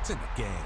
in the game.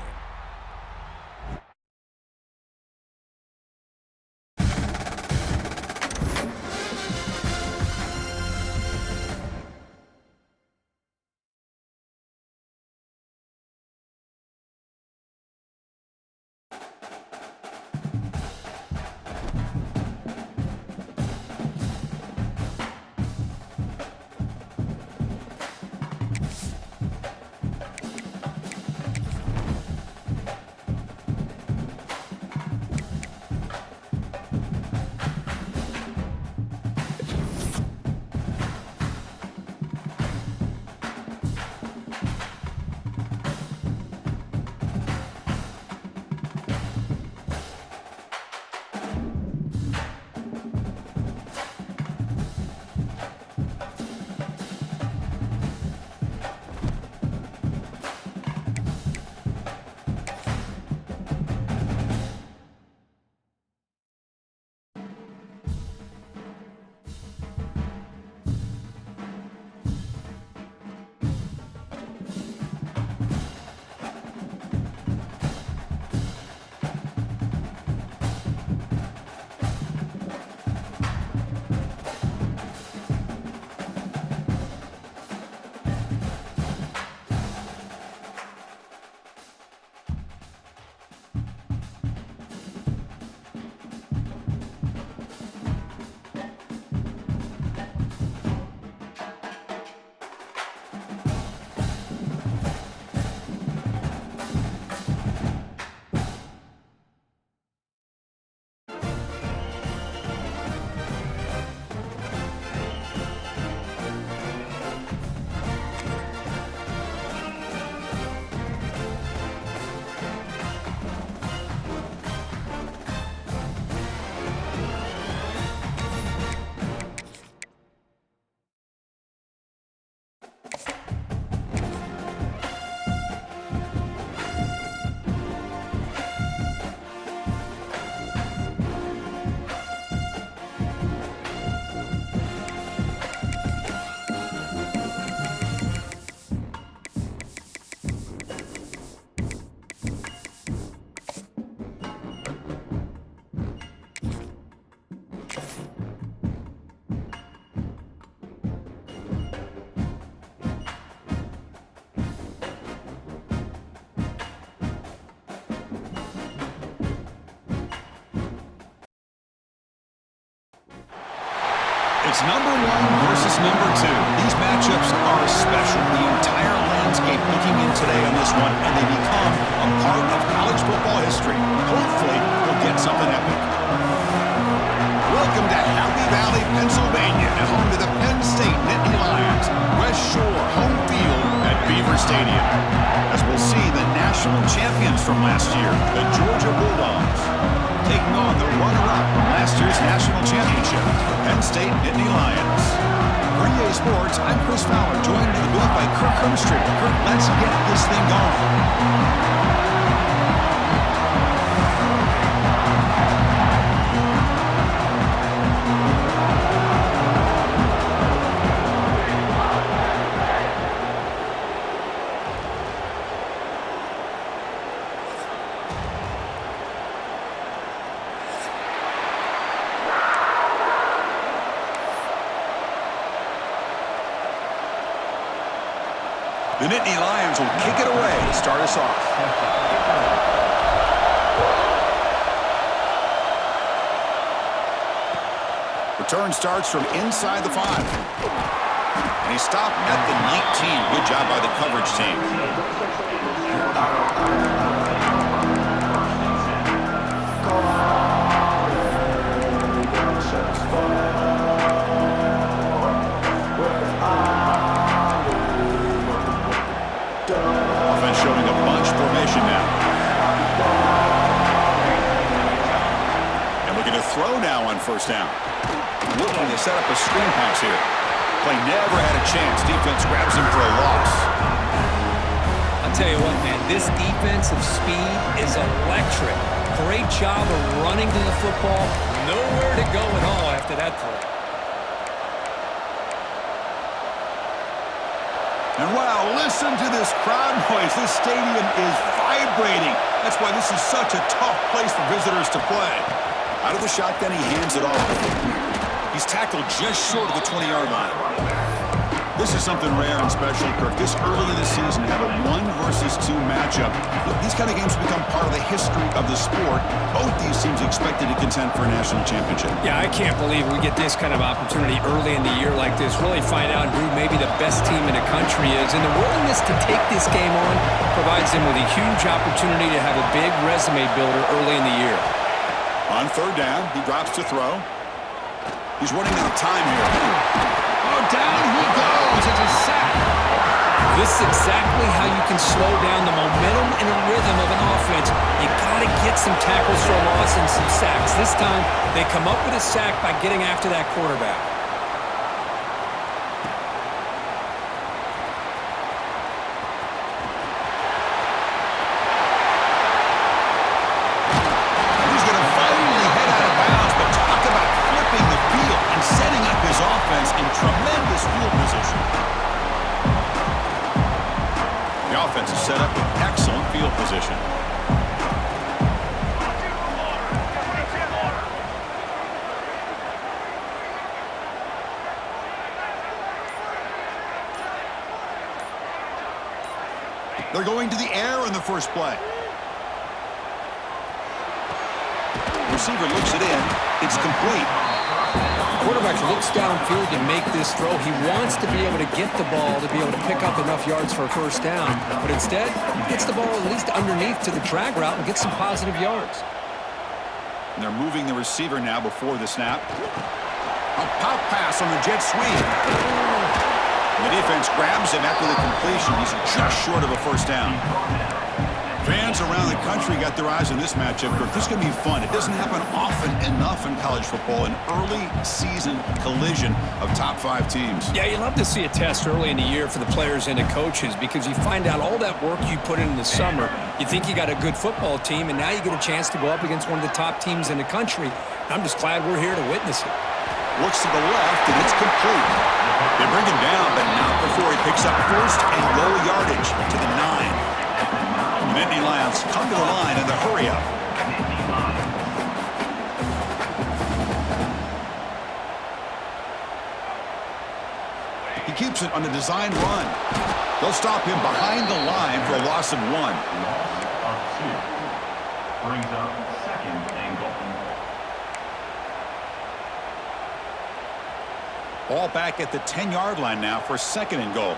It's number one versus number two. These matchups are special. The entire landscape looking in today on this one, and they become a part of college football history. Hopefully, we'll get something epic. Welcome to Happy Valley, Pennsylvania, and home to the Penn State Nittany Lions. West Shore home field at Beaver Stadium. As we'll see the national champions from last year, the Georgia Bulldogs, taking on the runner-up from last year's national championship, Penn State Nittany Lions. For EA Sports, I'm Chris Fowler, joined in the booth by Kirk Hermstreet. Kirk, let's get this thing going. The Nittany Lions will kick it away to start us off. Return starts from inside the 5. And he stopped at the 19. Good job by the coverage team. Offense showing a bunch formation now. And looking to throw now on first down. Looking to set up a screen pass here. Play never had a chance. Defense grabs him for a loss. I'll tell you what, man, this defensive speed is electric. Great job of running to the football. Nowhere to go at all after that play. And wow, listen to this crowd noise. This stadium is vibrating. That's why this is such a tough place for visitors to play. Out of the shotgun, he hands it off. He's tackled just short of the 20-yard line. This is something rare and special, Kirk. This early in the season, have a 1-versus-2 matchup. Look, these kind of games become part of the history of the sport. Both these teams expected to contend for a national championship. Yeah, I can't believe we get this kind of opportunity early in the year like this. Really find out who maybe the best team in the country is. And the willingness to take this game on provides them with a huge opportunity to have a big resume builder early in the year. On third down, he drops to throw. He's running out of time here. Oh, down he goes. It's a sack. This is exactly how you can slow down the momentum and the rhythm of an offense. You got to get some tackles for a loss and some sacks. This time, they come up with a sack by getting after that quarterback. He's going to finally head out of bounds, but talk about flipping the field and setting up his offense in tremendous field position. The offense is set up with excellent field position. They're going to the air in the first play. Receiver looks it in. It's complete. Quarterback looks downfield to make this throw. He wants to be able to get the ball to be able to pick up enough yards for a first down. But instead, he gets the ball at least underneath to the drag route and gets some positive yards. And they're moving the receiver now before the snap. A pop pass on the jet sweep. And the defense grabs him after the completion. He's just short of a first down. Fans around the country got their eyes on this matchup. This is going to be fun. It doesn't happen often enough in college football, an early season collision of top 5 teams. Yeah, you love to see a test early in the year for the players and the coaches because you find out all that work you put in the summer. You think you got a good football team, and now you get a chance to go up against one of the top teams in the country. I'm just glad we're here to witness it. Looks to the left, and it's complete. They bring him down, but not before he picks up first and goal yardage to the 9. The Nittany Lions come to the line in the hurry-up. He keeps it on a design run. They'll stop him behind the line for a loss of 1. Brings up second and goal. Ball back at the 10-yard line now for second and goal.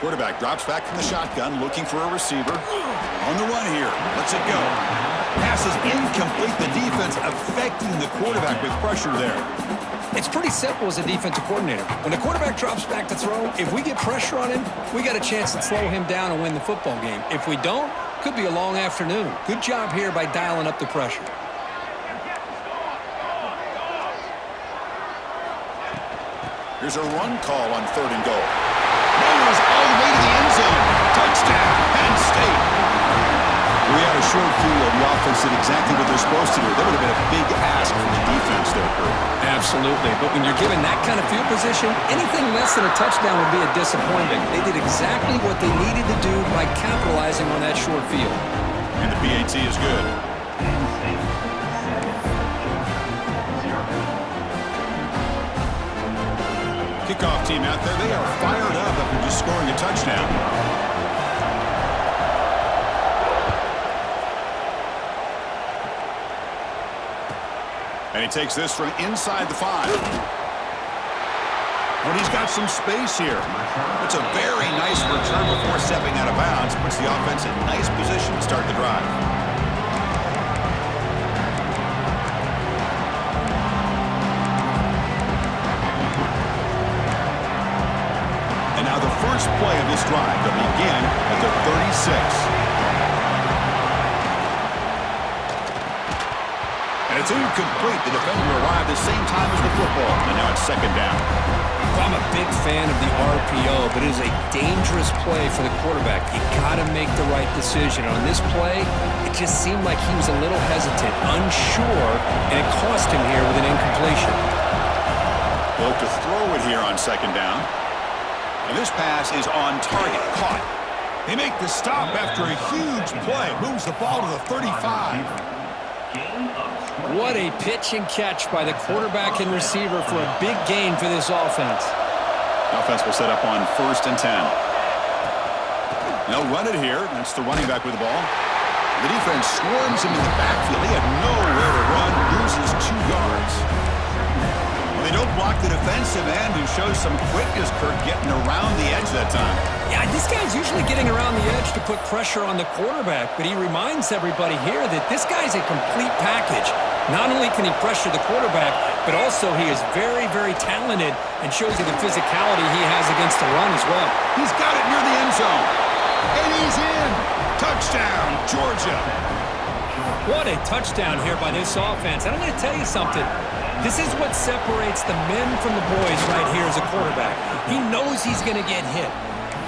Quarterback drops back from the shotgun, looking for a receiver. On the run here. Lets it go. Pass is incomplete. The defense affecting the quarterback with pressure there. It's pretty simple as a defensive coordinator. When the quarterback drops back to throw, if we get pressure on him, we got a chance to slow him down and win the football game. If we don't, could be a long afternoon. Good job here by dialing up the pressure. Here's a run call on third and goal. Meyers all the way to the end zone. Touchdown, Penn State. We had a short field. The offense did exactly what they're supposed to do. That would have been a big ask from the defense there, Kurt. Absolutely. But when you're given that kind of field position, anything less than a touchdown would be a disappointment. They did exactly what they needed to do by capitalizing on that short field. And the PAT is good. Kickoff team out there, they are fired up after just scoring a touchdown. And he takes this from inside the 5. But he's got some space here. It's a very nice return before stepping out of bounds. Puts the offense in nice position to start the drive. And now the first play of this drive will begin at the 36. And it's incomplete. The defender arrived the same time as the football, and now it's second down. From a big fan of the RPO, but it is a dangerous play for the quarterback. You got to make the right decision. On this play, it just seemed like he was a little hesitant, unsure, and it cost him here with an incompletion. They'll look to throw it here on second down. And this pass is on target, caught. They make the stop after a huge play. Moves the ball to the 35. What a pitch and catch by the quarterback and receiver for a big gain for this offense. Offense will set up on 1st and 10. They'll run it here. That's the running back with the ball. The defense swarms him in the backfield. He had nowhere to run, loses 2 yards. Well, they don't block the defensive end, who shows some quickness, Kirk, getting around the edge that time. Yeah, this guy's usually getting around the edge to put pressure on the quarterback, but he reminds everybody here that this guy's a complete package. Not only can he pressure the quarterback, but also he is very, very talented and shows you the physicality he has against the run as well. He's got it near the end zone. And he's in. Touchdown, Georgia. What a touchdown here by this offense. And I'm going to tell you something. This is what separates the men from the boys right here as a quarterback. He knows he's going to get hit.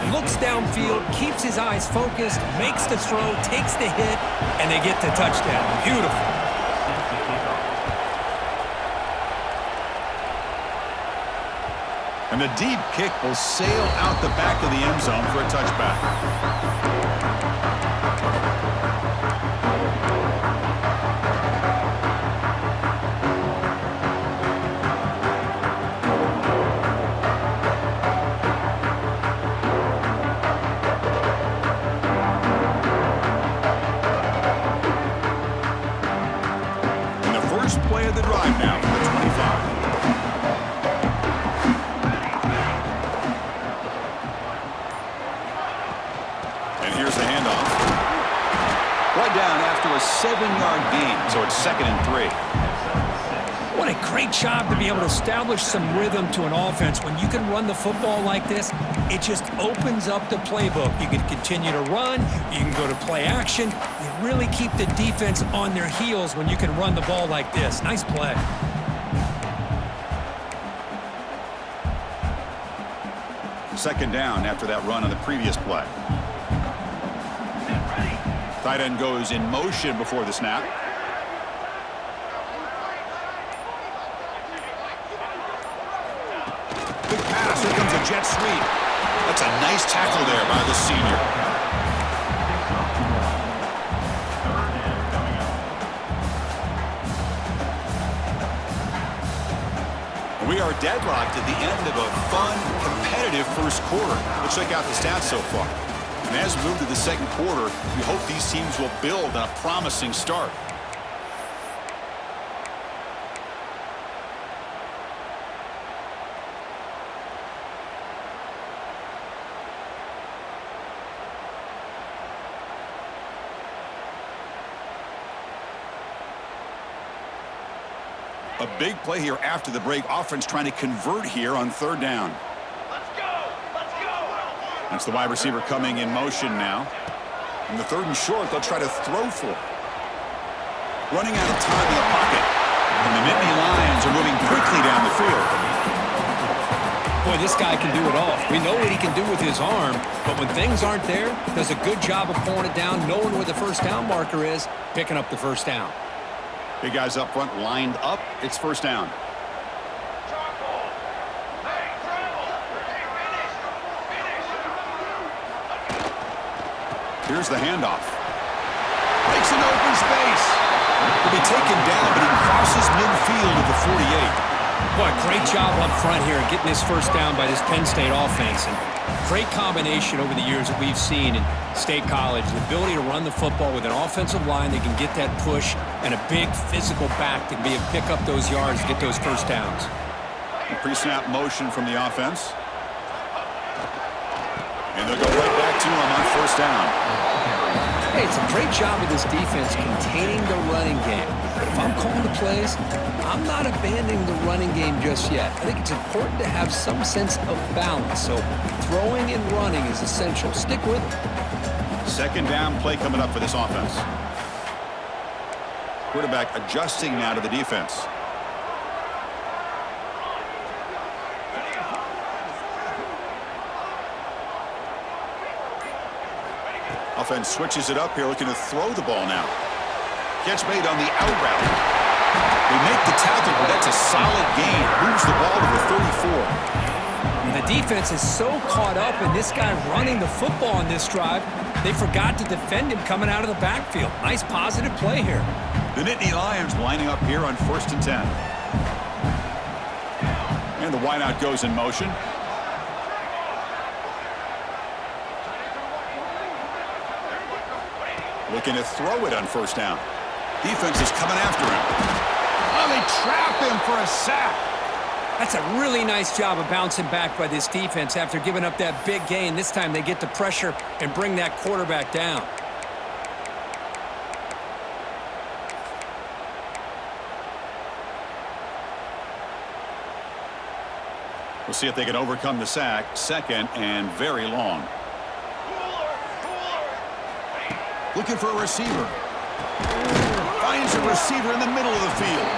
Looks downfield, keeps his eyes focused, makes the throw, takes the hit, and they get the touchdown. Beautiful. And the deep kick will sail out the back of the end zone for a touchback. Play of the drive now from the 25. And here's the handoff. Brought down after a 7-yard gain, so it's 2nd and 3. What a great job to be able to establish some rhythm to an offense. When you can run the football like this, it just opens up the playbook. You can continue to run. You can go to play action. You really keep the defense on their heels when you can run the ball like this. Nice play. Second down after that run on the previous play. Tight end goes in motion before the snap. Big pass. Here comes a jet sweep. That's a nice tackle there by the senior. We are deadlocked at the end of a fun, competitive first quarter. Let's check out the stats so far. And as we move to the second quarter, we hope these teams will build on a promising start. A big play here after the break. Offense trying to convert here on 3rd down. Let's go! Let's go! That's the wide receiver coming in motion now. In the 3rd and short, they'll try to throw for it. Running out of time in the pocket. And the Nittany Lions are moving quickly down the field. Boy, this guy can do it all. We know what he can do with his arm, but when things aren't there, does a good job of pulling it down, knowing where the first down marker is, picking up the first down. Big guys up front lined up. It's 1st down. Here's the handoff. Breaks an open space. Will be taken down, but he crosses midfield at the 48. Boy, great job up front here getting this first down by this Penn State offense. And great combination over the years that we've seen in State College. The ability to run the football with an offensive line that can get that push and a big physical back to be able to pick up those yards and get those first downs. Pre-snap motion from the offense. And they'll go right back to him on 1st down. Hey, it's a great job of this defense containing the running game. But if I'm calling the plays, I'm not abandoning the running game just yet. I think it's important to have some sense of balance. So throwing and running is essential. Stick with it. 2nd down play coming up for this offense. Quarterback adjusting now to the defense. offense switches it up here, looking to throw the ball now. Catch made on the out route. They make the tackle, but that's a solid gain. Moves the ball to the 34. The defense is so caught up in this guy running the football on this drive, they forgot to defend him coming out of the backfield. Nice positive play here. The Nittany Lions lining up here on 1st and 10. And the wideout goes in motion. Looking to throw it on 1st down. Defense is coming after him. Oh, they trap him for a sack. That's a really nice job of bouncing back by this defense after giving up that big gain. This time they get the pressure and bring that quarterback down. We'll see if they can overcome the sack. 2nd and very long. Looking for a receiver. Finds a receiver in the middle of the field.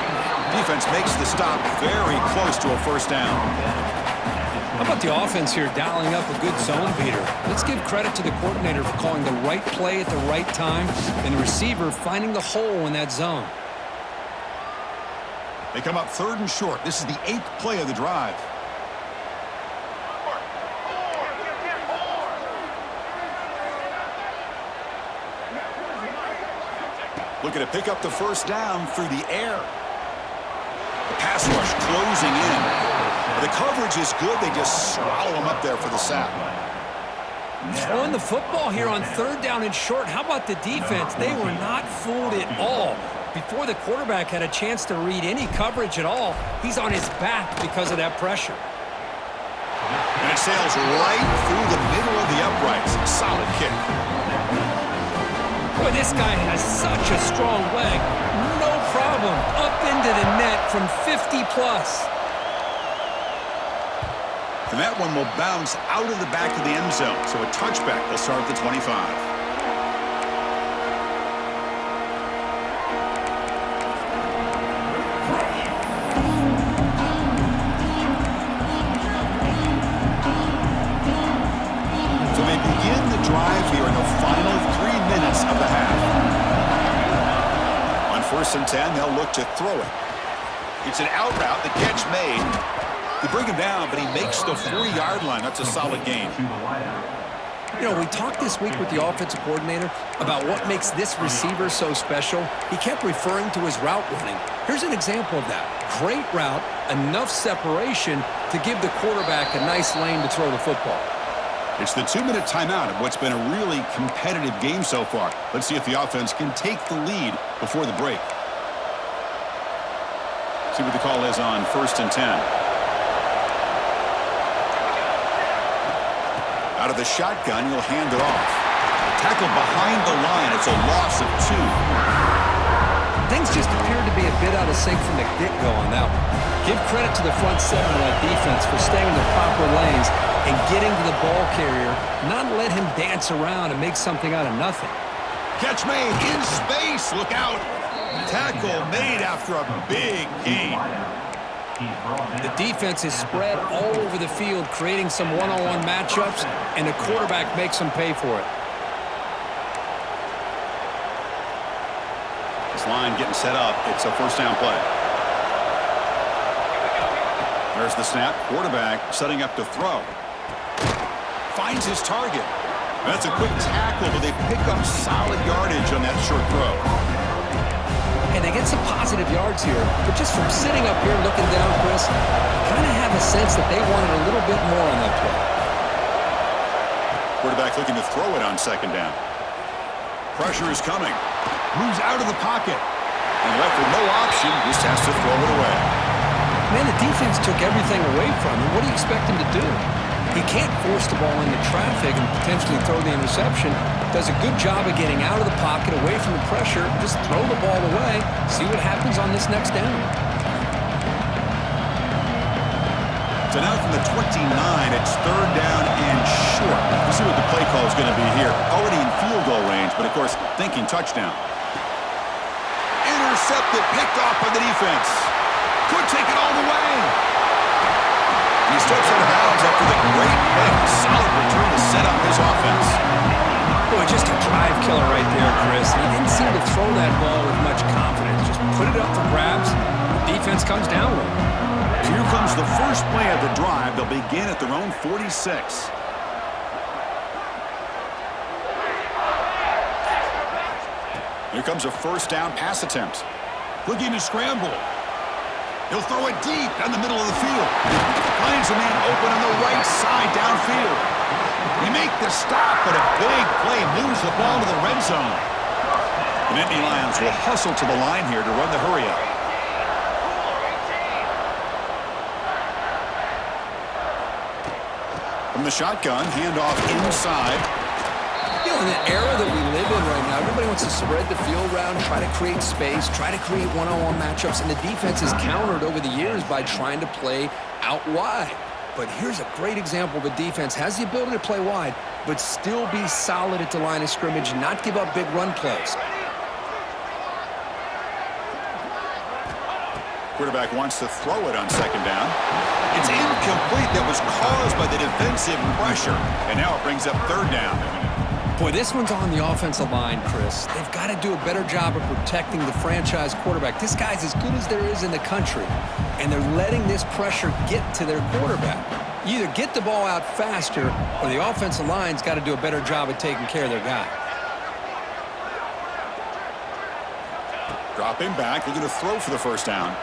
Defense makes the stop very close to a 1st down. How about the offense here dialing up a good zone beater? Let's give credit to the coordinator for calling the right play at the right time and the receiver finding the hole in that zone. They come up 3rd and short. This is the 8th play of the drive. Looking to pick up the 1st down through the air. The pass rush closing in. The coverage is good. They just swallow him up there for the sack. Throwing the football here on 3rd down and short. How about the defense? They were not fooled at all. Before the quarterback had a chance to read any coverage at all, he's on his back because of that pressure. And it sails right through the middle of the uprights. Solid kick. Boy, this guy has such a strong leg. No problem. Up into the net from 50 plus. And that one will bounce out of the back of the end zone. So a touchback. They'll start at the 25. Drive here in the final 3 minutes of the half. On 1st and 10, they'll look to throw it. It's an out route. The catch made. They bring him down, but he makes the 40-yard line. That's a solid gain. You know, we talked this week with the offensive coordinator about what makes this receiver so special. He kept referring to his route running. Here's an example of that. Great route, enough separation to give the quarterback a nice lane to throw the football. It's the 2-minute timeout of what's been a really competitive game so far. Let's see if the offense can take the lead before the break. See what the call is on 1st and 10. Out of the shotgun, he'll hand it off. Tackled behind the line. It's a loss of 2. Things just appeared to be a bit out of sync from the get-go on that one. Give credit to the front 7 of that defense for staying in the proper lanes and getting to the ball carrier, not let him dance around and make something out of nothing. Catch made in space. Look out. Tackle made after a big gain. The defense is spread all over the field, creating some one-on-one matchups, and the quarterback makes them pay for it. This line getting set up. It's a 1st down play. There's the snap. Quarterback setting up to throw. Finds his target. That's a quick tackle, but they pick up solid yardage on that short throw. And they get some positive yards here, but just from sitting up here looking down, Chris, I kind of have a sense that they wanted a little bit more on that play. Quarterback looking to throw it on 2nd down. Pressure is coming. Moves out of the pocket. And left with no option, just has to throw it away. Man, the defense took everything away from him. What do you expect him to do? He can't force the ball into traffic and potentially throw the interception. Does a good job of getting out of the pocket, away from the pressure. Just throw the ball away. See what happens on this next down. So now from the 29, it's 3rd down and short. We'll see what the play call is going to be here. Already in field goal range, but of course, thinking touchdown. Intercepted, picked off by the defense. Could take it all the way. He steps out of bounds after the great pick. Solid return to set up his offense. Boy, Just a drive killer right there, Chris. He didn't seem to throw that ball with much confidence. Just put it up for grabs. The defense comes down with it. So here comes the first play of the drive. They'll begin at their own 46. Here comes a first down pass attempt. Looking to scramble. He'll throw it deep down the middle of the field. Finds a man open on the right side downfield. They make the stop, but a big play moves the ball to the red zone. The Nittany Lions will hustle to the line here to run the hurry-up. From the shotgun, handoff inside. You know, in the era that we live in right now, everybody wants to spread the field around, try to create space, try to create one-on-one matchups, and the defense has countered over the years by trying to play out wide. But here's a great example of a defense has the ability to play wide, but still be solid at the line of scrimmage, not give up big run plays. Quarterback wants to throw it on second down. It's incomplete. That was caused by the defensive pressure. And now it brings up third down. Boy, this one's on the offensive line, Chris. They've got to do a better job of protecting the franchise quarterback. This guy's as good as there is in the country, and they're letting this pressure get to their quarterback. You either get the ball out faster, or the offensive line's got to do a better job of taking care of their guy. Dropping back, looking to throw for the first down.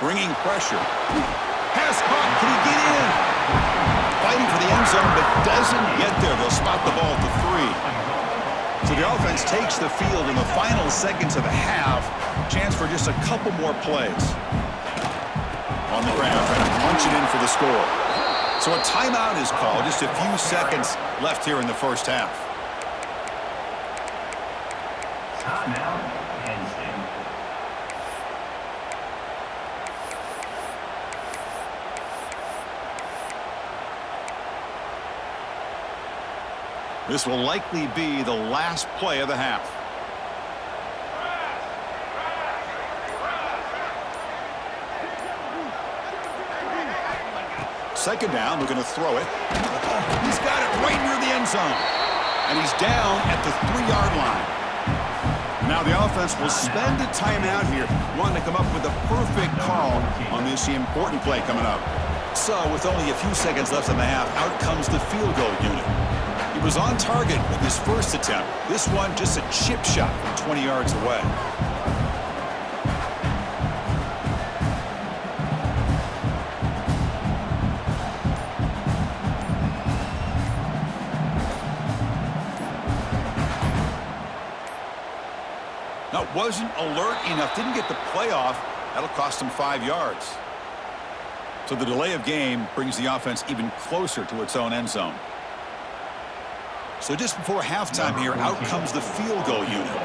Bringing pressure. Pass caught. Can he get in? Fighting for the end zone, but doesn't get there. They'll spot the ball at the 3. So the offense takes the field in the final seconds of a half. Chance for just a couple more plays. On the ground, trying to punch it in for the score. So a timeout is called. Just a few seconds left here in the first half. Timeout, Penn State. This will likely be the last play of the half. Second down, looking to throw it. He's got it right near the end zone. And he's down at the 3-yard line. Now the offense will spend a timeout here, wanting to come up with a perfect call on this important play coming up. So with only a few seconds left in the half, out comes the field goal unit. He was on target with his first attempt. This one just a chip shot from 20 yards away. Now, wasn't alert enough, didn't get the play off. That'll cost him 5 yards. So the delay of game brings the offense even closer to its own end zone. So just before halftime here, out comes the field goal unit.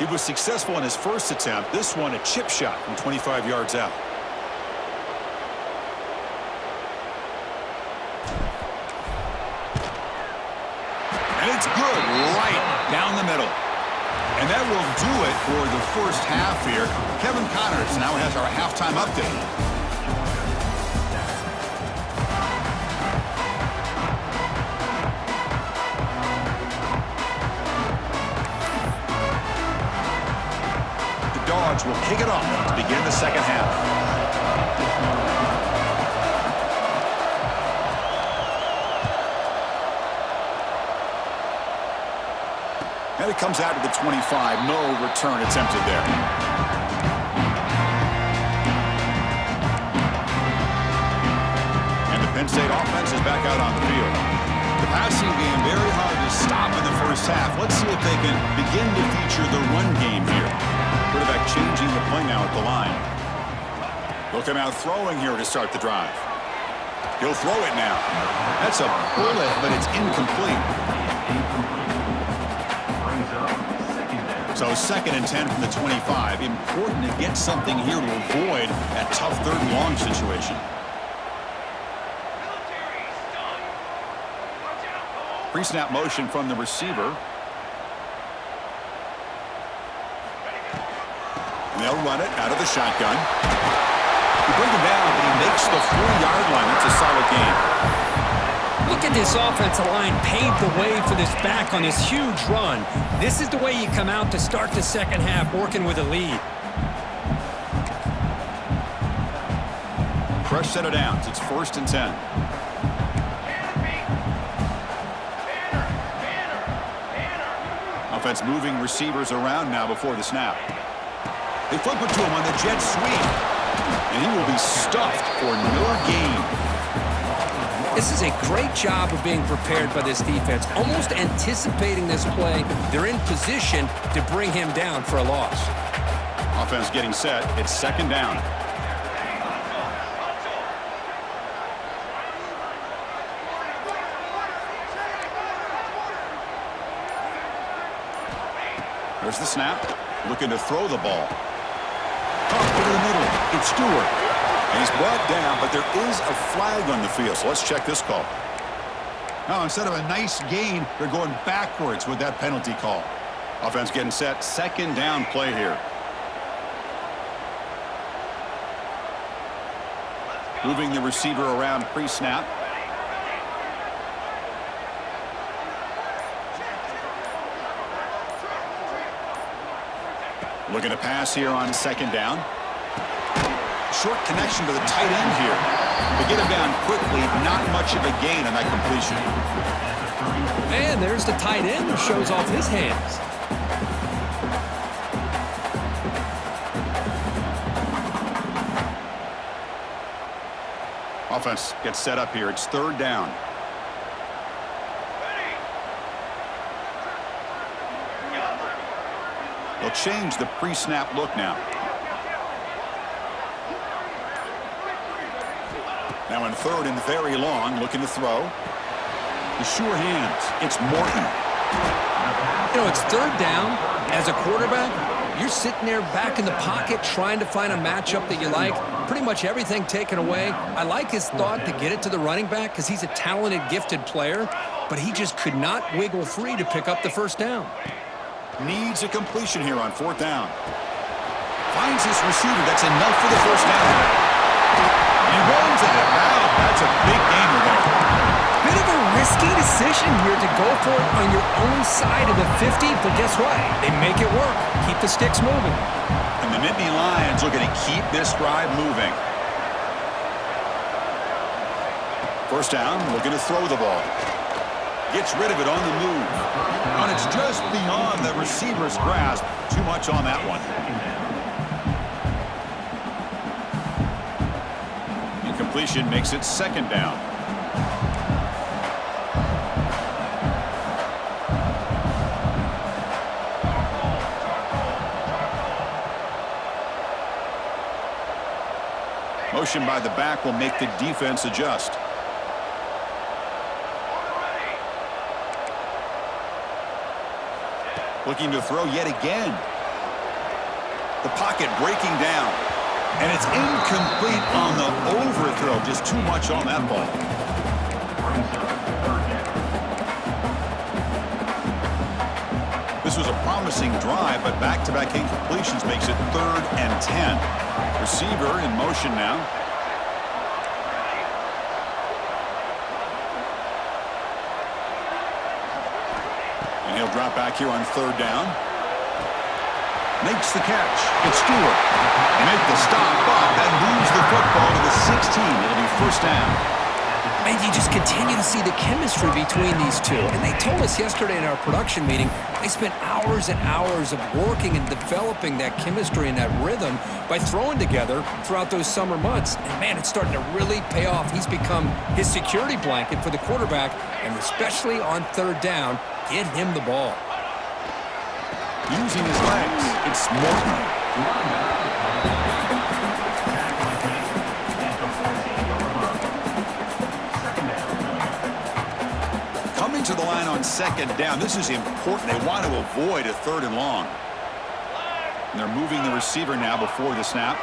He was successful in his first attempt. This one, a chip shot from 25 yards out. And it's good, right down the middle. And that will do it for the first half here. Kevin Connors now has our halftime update. Dogs will kick it off to begin the second half. And it comes out to the 25. No return attempted there. And the Penn State offense is back out on the field. The passing game very hard to stop in the first half. Let's see if they can begin to feature the run game here. Quarterback changing the play now at the line. He'll come out throwing here to start the drive. He'll throw it now. That's a bullet, but it's incomplete. So 2nd and 10 from the 25. Important to get something here to avoid that tough 3rd and long situation. Pre-snap motion from the receiver. They'll run it out of the shotgun. He brings him down, but he makes the 4-yard line. It's a solid game. Look at This offensive line paved the way for this back on this huge run. This is the way you come out to start the second half, working with a lead. Fresh set of downs. It's 1st and 10. Offense moving receivers around now before the snap. They flip it to him on the jet sweep. And he will be stuffed for no gain. This is a great job of being prepared by this defense, almost anticipating this play. They're in position to bring him down for a loss. Offense getting set. It's 2nd down. There's the snap. Looking to throw the ball. Up into the middle. It's Stewart. And he's brought down, but there is a flag on the field. So let's check this call. Now, instead of a nice gain, they're going backwards with that penalty call. Offense getting set. 2nd down play here. Moving the receiver around pre-snap. Looking to pass here on 2nd down. Short connection to the tight end here. To get him down quickly, not much of a gain on that completion. And there's the tight end who shows off his hands. Offense gets set up here. It's 3rd down. They'll change the pre-snap look now. Now in 3rd and very long, looking to throw. The sure hands. It's Morton. You know, it's 3rd down. As a quarterback, you're sitting there back in the pocket trying to find a matchup that you like. Pretty much everything taken away. I like his thought to get it to the running back because he's a talented, gifted player, but he just could not wiggle free to pick up the 1st down. Needs a completion here on 4th down. Finds his receiver. That's enough for the 1st down. He runs at it. Wow, that's a big gainer there. Bit of a risky decision here to go for it on your own side of the 50, but guess what? They make it work. Keep the sticks moving. And the Nittany Lions looking to keep this drive moving. 1st down, looking to throw the ball. Gets rid of it on the move. And it's just beyond the receiver's grasp. Too much on that one. Incompletion makes it 2nd down. Motion by the back will make the defense adjust. Looking to throw yet again. The pocket breaking down. And it's incomplete on the overthrow. Just too much on that ball. This was a promising drive, but back-to-back incompletions makes it 3rd and 10. Receiver in motion now. And he'll drop back here on 3rd down. Makes the catch. It's Stewart. Make the stop, but that moves the football to the 16. It'll be 1st down. And you just continue to see the chemistry between these two. And they told us yesterday in our production meeting, they spent hours and hours of working and developing that chemistry and that rhythm by throwing together throughout those summer months. And man, it's starting to really pay off. He's become his security blanket for the quarterback, and especially on 3rd down, get him the ball. Using his legs, it's Morton. Coming to the line on 2nd down. This is important. They want to avoid a 3rd and long. And they're moving the receiver now before the snap.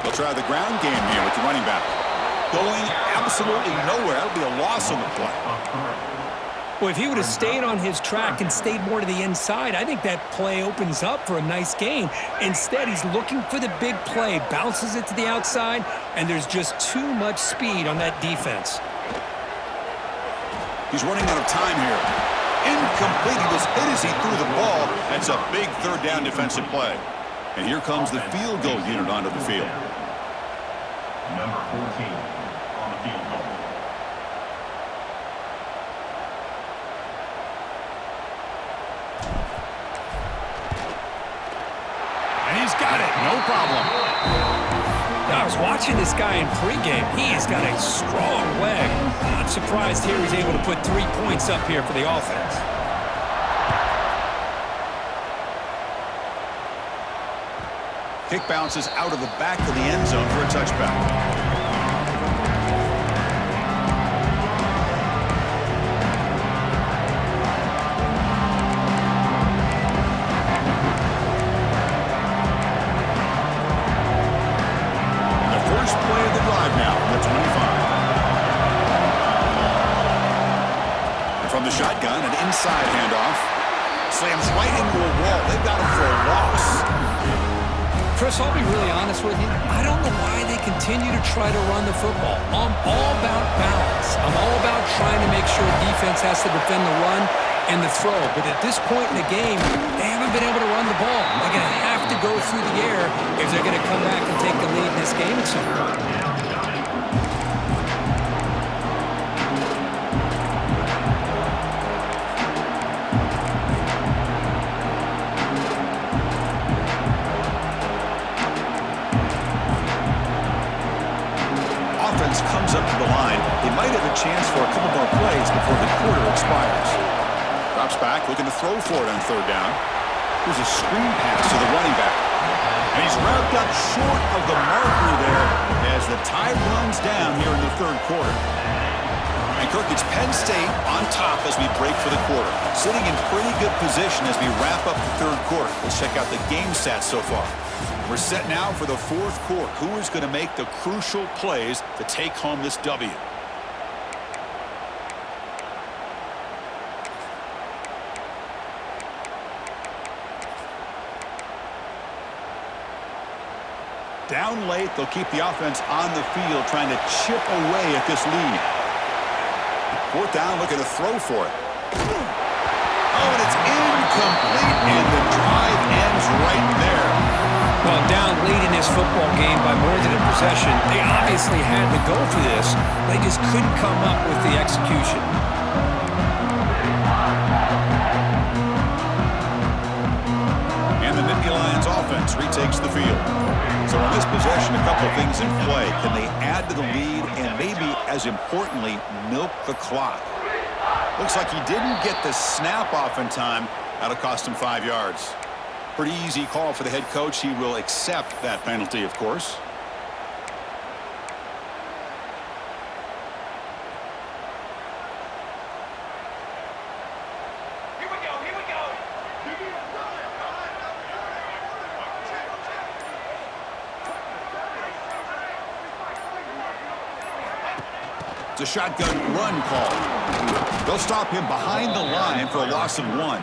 They'll try the ground game here with the running back. Going absolutely nowhere. That'll be a loss on the play. Well, if he would have stayed on his track and stayed more to the inside, I think that play opens up for a nice gain. Instead, he's looking for the big play, bounces it to the outside, and there's just too much speed on that defense. He's running out of time here. Incomplete. He was hit as he threw the ball. That's a big third down defensive play. And here comes the field goal unit onto the field. Number 14 on the field goal. And he's got it. No problem. Now, I was watching this guy in pregame. He has got a strong leg. Not surprised here he's able to put 3 points up here for the offense. Kick bounces out of the back of the end zone for a touchback. From the shotgun, an inside handoff. Slams right into a wall. They've got him for a loss. Chris, I'll be really honest with you. I don't know why they continue to try to run the football. I'm all about balance. I'm all about trying to make sure defense has to defend the run and the throw. But at this point in the game, they haven't been able to run the ball. They're going to have to go through the air if they're going to come back and take the lead in this game at some point. Comes up to the line. They might have a chance for a couple more plays before the quarter expires. Drops back, looking to throw for it on third down. Here's a screen pass to the running back. And he's wrapped up short of the marker there as the tide runs down here in the third quarter. And Kirk, it's Penn State on top as we break for the quarter. Sitting in pretty good position as we wrap up the third quarter. Let's check out the game stats so far. We're set now for the fourth quarter. Who is going to make the crucial plays to take home this W? Down late, they'll keep the offense on the field trying to chip away at this lead. Fourth down, looking to throw for it. Oh, and it's incomplete, and the drive ends right there. Well, down late in this football game by more than a possession, they obviously had to go for this. They just couldn't come up with the execution. And the Nittany Lions offense retakes the field. So on this possession, a couple of things in play. Can they add to the lead and maybe, as importantly, milk the clock? Looks like he didn't get the snap off in time. That'll cost him 5 yards. Pretty easy call for the head coach. He will accept that penalty, of course. Here we go, here we go. It's a shotgun run call. They'll stop him behind the line for a loss of 1.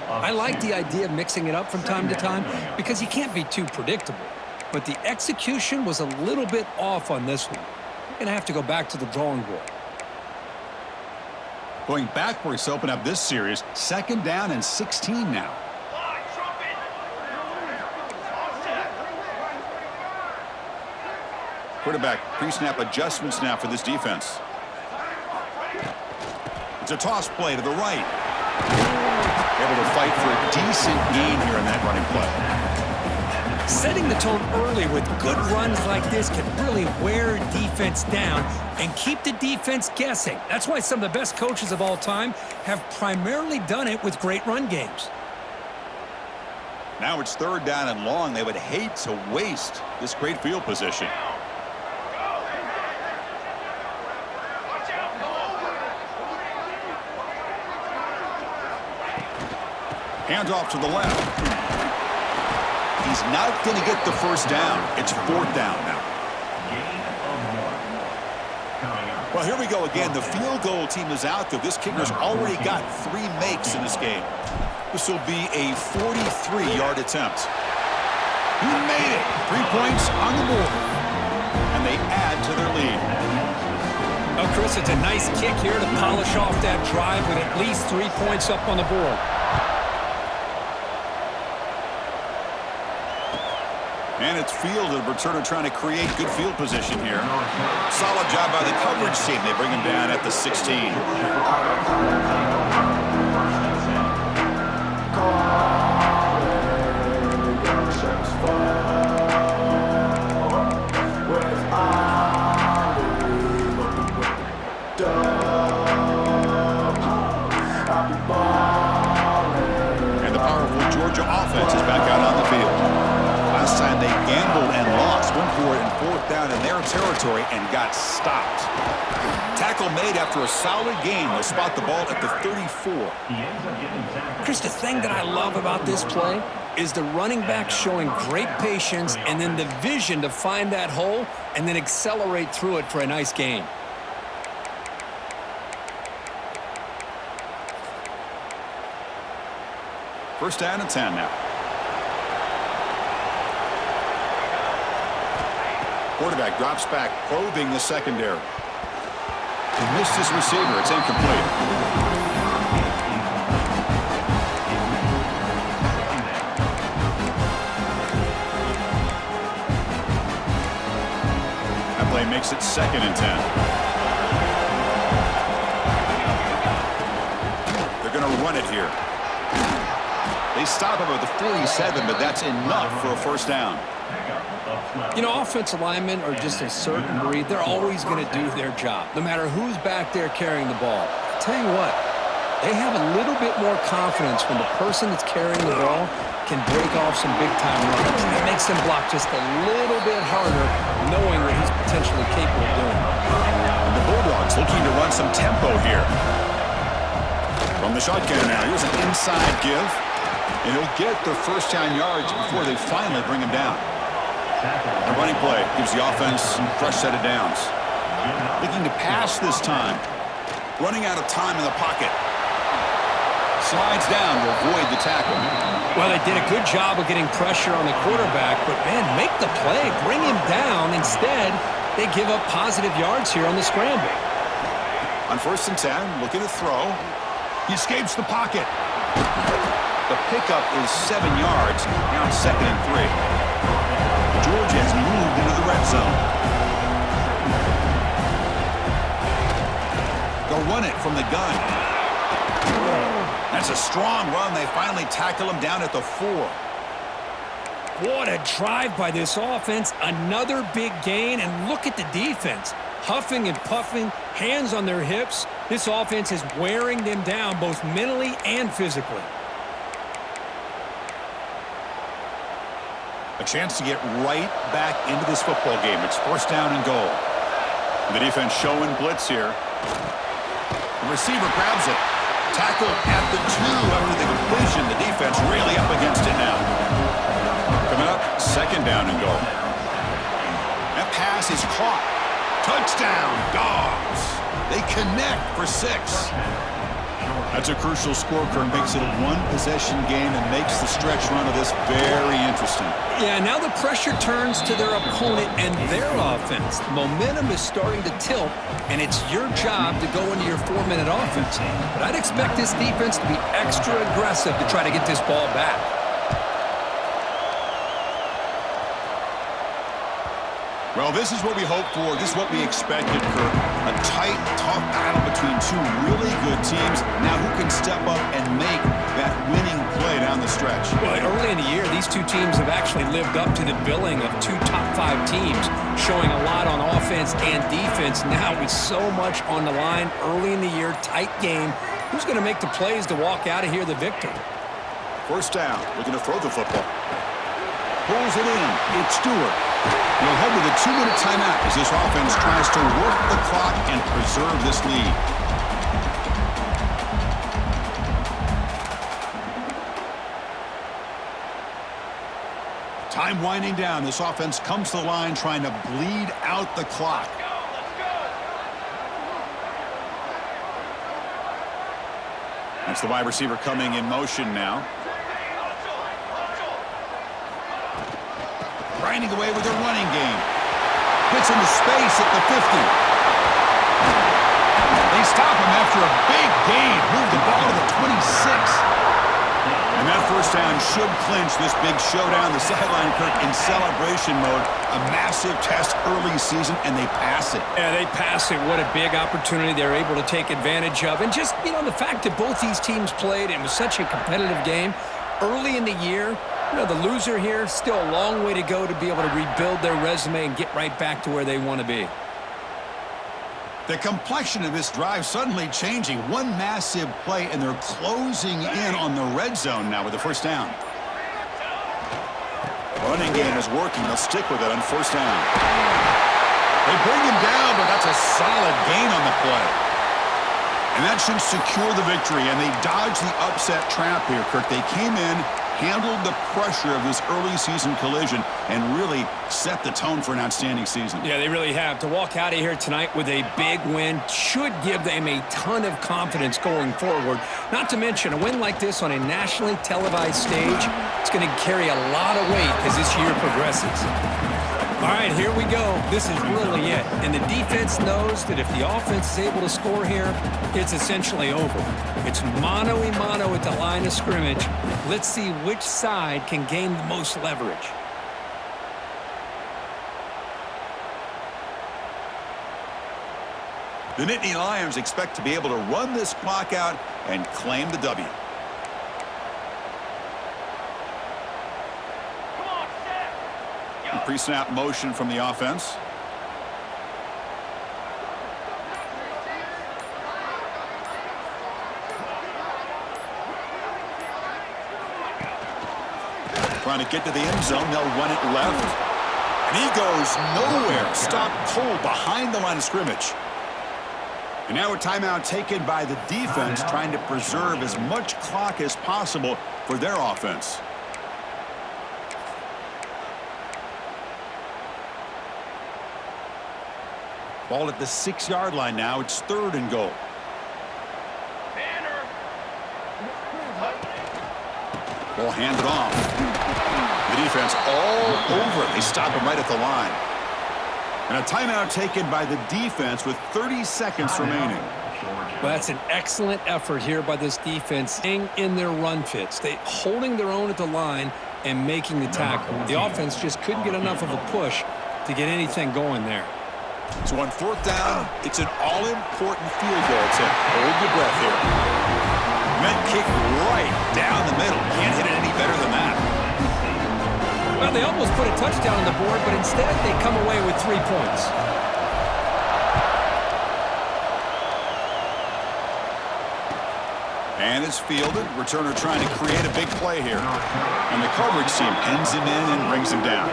I like the idea of mixing it up from time to time because you can't be too predictable. But the execution was a little bit off on this one. You're going to have to go back to the drawing board. Going backwards to open up this series. 2nd down and 16 now. Line, trumpet. Offset. Quarterback pre-snap adjustments now for this defense. It's a toss play to the right. Able to fight for a decent gain here in that running play. Setting the tone early with good runs like this can really wear defense down and keep the defense guessing. That's why some of the best coaches of all time have primarily done it with great run games. Now it's 3rd down and long. They would hate to waste this great field position. Hands off to the left. He's not going to get the first down. It's 4th down now. Gain of 1. Coming up. Well, here we go again. The field goal team is out, though. This kicker's already got 3 makes in this game. This will be a 43-yard attempt. He made it. 3 points on the board. And they add to their lead. Oh, Chris, it's a nice kick here to polish off that drive with at least 3 points up on the board. And it's fielded. Returner trying to create good field position here. Solid job by the coverage team. They bring him down at the 16. And the powerful Georgia offense is back out on the field. Last time they gambled and lost, went for it in 4th down in their territory and got stopped. Tackle made after a solid gain. They'll spot the ball at the 34. Chris, the thing that I love about this play is the running back showing great patience and then the vision to find that hole and then accelerate through it for a nice gain. First down and 10 now. Quarterback drops back, probing the secondary. He missed his receiver. It's incomplete. That play makes it 2nd and 10. They're going to run it here. They stop him at the 47, but that's enough for a first down. You know, offensive linemen are just a certain breed. They're always going to do their job, no matter who's back there carrying the ball. I'll tell you what, they have a little bit more confidence when the person that's carrying the ball can break off some big-time runs. That makes them block just a little bit harder, knowing what he's potentially capable of doing. And the Bulldogs looking to run some tempo here. From the shotgun now, here's an inside give. And he'll get the first down yards before they finally bring him down. The running play gives the offense a fresh set of downs. Looking to pass this time. Running out of time in the pocket. Slides down to avoid the tackle. Well, they did a good job of getting pressure on the quarterback, but, man, make the play. Bring him down. Instead, they give up positive yards here on the scramble. On 1st and 10, looking to throw. He escapes the pocket. The pickup is 7 yards. Now it's 2nd and 3. Georgia has moved into the red zone. They'll run it from the gun. That's a strong run. They finally tackle him down at the 4. What a drive by this offense. Another big gain, and look at the defense. Huffing and puffing, hands on their hips. This offense is wearing them down both mentally and physically. A chance to get right back into this football game. It's 1st down and goal. The defense showing blitz here. The receiver grabs it. Tackle at the 2 after the completion. The defense really up against it now. Coming up, 2nd down and goal. That pass is caught. Touchdown, Dogs. They connect for 6. That's a crucial score, Kurt. Makes it a 1-possession game and makes the stretch run of this very interesting. Yeah, now the pressure turns to their opponent and their offense. The momentum is starting to tilt, and it's your job to go into your 4-minute offense. But I'd expect this defense to be extra aggressive to try to get this ball back. Well, this is what we hoped for. This is what we expected, Kurt. A tight, tough battle between 2 really good teams. Now who can step up and make that winning play down the stretch? Well, early in the year, these 2 teams have actually lived up to the billing of 2 top-5 teams, showing a lot on offense and defense. Now with so much on the line early in the year, tight game, who's going to make the plays to walk out of here the victor? 1st down, looking to throw the football. Pulls it in. It's Stewart. We'll head with a 2-minute timeout as this offense tries to work the clock and preserve this lead. Time winding down. This offense comes to the line trying to bleed out the clock. Watch the wide receiver coming in motion now. Grinding away with their running game. Gets into space at the 50. They stop him after a big gain. Move the ball to the 26. And that first down should clinch this big showdown. The sideline, Kirk, in celebration mode. A massive test early season, and they pass it. Yeah, they pass it. What a big opportunity they're able to take advantage of. And just, the fact that both these teams played, it was such a competitive game early in the year. The loser here, still a long way to go to be able to rebuild their resume and get right back to where they want to be. The complexion of this drive suddenly changing. One massive play, and they're closing in on the red zone now with the first down. Running game is working. They'll stick with it on first down. They bring him down, but that's a solid gain on the play. And that should secure the victory, and they dodge the upset trap here, Kirk. They came in, handled the pressure of this early season collision, and really set the tone for an outstanding season. Yeah, they really have. To walk out of here tonight with a big win should give them a ton of confidence going forward. Not to mention, a win like this on a nationally televised stage, it's going to carry a lot of weight as this year progresses. All right, here we go. This is really it. And the defense knows that if the offense is able to score here, it's essentially over. It's mano-a-mano at the line of scrimmage. Let's see which side can gain the most leverage. The Nittany Lions expect to be able to run this clock out and claim the W. Pre-snap motion from the offense. Trying to get to the end zone. They'll run it left. And he goes nowhere. Stopped cold behind the line of scrimmage. And now a timeout taken by the defense, trying to preserve as much clock as possible for their offense. Ball at the 6-yard line now. It's 3rd and goal. Ball handed off. The defense all over it. They stop him right at the line. And a timeout taken by the defense with 30 seconds remaining. Well, that's an excellent effort here by this defense, staying in their run fits. They holding their own at the line and making the tackle. The offense just couldn't get enough of a push to get anything going there. So on 4th down, it's an all-important field goal attempt. Hold your breath here. That kick right down the middle. Can't hit it any better than that. Well, they almost put a touchdown on the board, but instead they come away with 3 points. And it's fielded. Returner trying to create a big play here. And the coverage team pins him in and brings him down.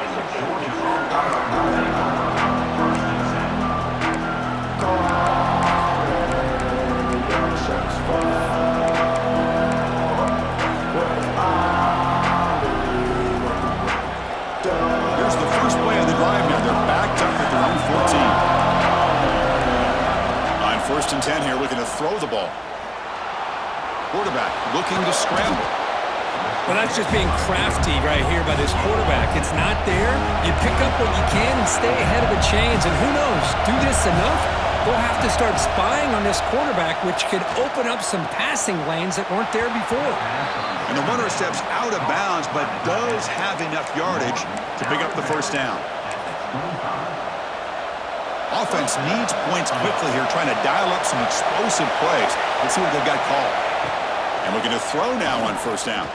Here's the first play of the drive now. They're backed up at their own 14. On 1st and 10 here, looking to throw the ball. Quarterback looking to scramble. Well, that's just being crafty right here by this quarterback. It's not there. You pick up what you can and stay ahead of the chains. And who knows, do this enough, they'll have to start spying on this quarterback, which could open up some passing lanes that weren't there before. And the runner steps out of bounds, but does have enough yardage to pick up the first down. Offense needs points quickly here, trying to dial up some explosive plays. Let's see what they've got called. And looking to throw now on 1st down.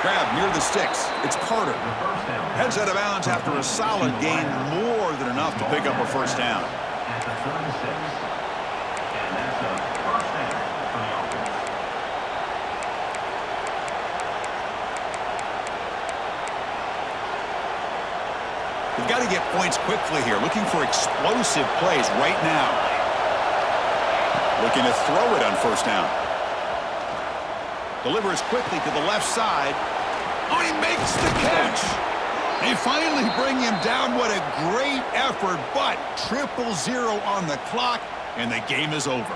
Grab near the sticks. It's Carter. Heads out of bounds after a solid gain, more than enough to pick up a first down. At the 36. And that's a first down for the offense. We've got to get points quickly here. Looking for explosive plays right now. Looking to throw it on 1st down. Delivers quickly to the left side. Oh, he makes the catch. They finally bring him down. What a great effort, but 0-0 on the clock, and the game is over.